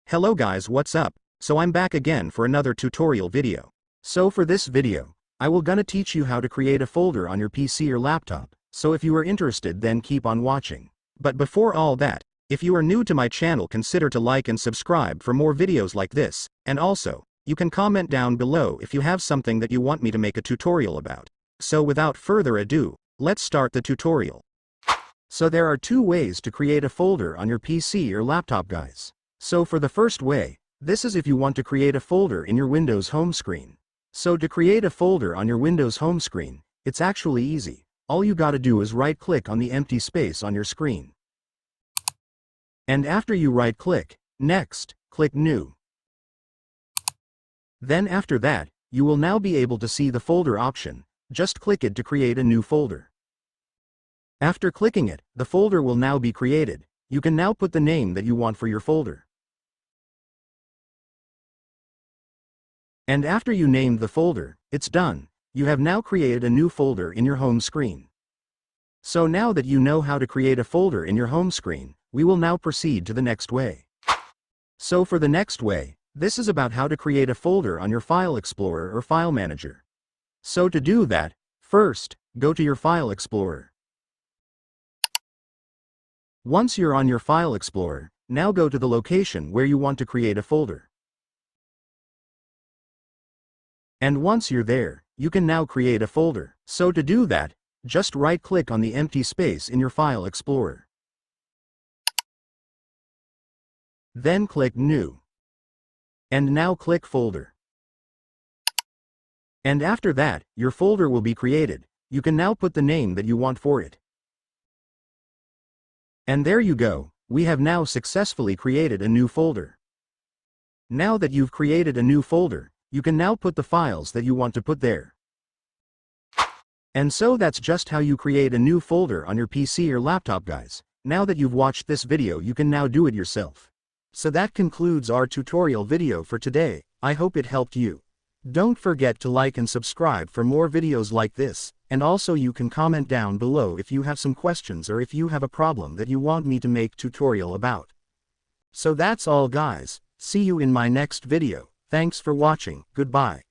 Hello guys, what's up? So I'm back again for another tutorial video. So for this video, I will gonna teach you how to create a folder on your PC or laptop, so if you are interested then keep on watching. But before all that, if you are new to my channel consider to like and subscribe for more videos like this, and also, you can comment down below if you have something that you want me to make a tutorial about. So without further ado, let's start the tutorial. So there are two ways to create a folder on your PC or laptop guys. So for the first way, this is if you want to create a folder in your Windows home screen. So to create a folder on your Windows home screen, it's actually easy. All you gotta do is right-click on the empty space on your screen. And after you right-click, next, click New. Then after that, you will now be able to see the folder option. Just click it to create a new folder. After clicking it, the folder will now be created. You can now put the name that you want for your folder. And after you named the folder, it's done. You have now created a new folder in your home screen. So now that you know how to create a folder in your home screen, we will now proceed to the next way. So for the next way, this is about how to create a folder on your File Explorer or File Manager. So to do that, first, go to your File Explorer. Once you're on your File Explorer, now go to the location where you want to create a folder. And once you're there, you can now create a folder. So to do that, just right-click on the empty space in your File Explorer. Then click New. And now click Folder. And after that, your folder will be created. You can now put the name that you want for it. And there you go, we have now successfully created a new folder. Now that you've created a new folder, you can now put the files that you want to put there. And so that's just how you create a new folder on your PC or laptop guys. Now that you've watched this video you can now do it yourself. So that concludes our tutorial video for today. I hope it helped you. Don't forget to like and subscribe for more videos like this, and also you can comment down below if you have some questions or if you have a problem that you want me to make tutorial about. So that's all guys, see you in my next video, thanks for watching, goodbye.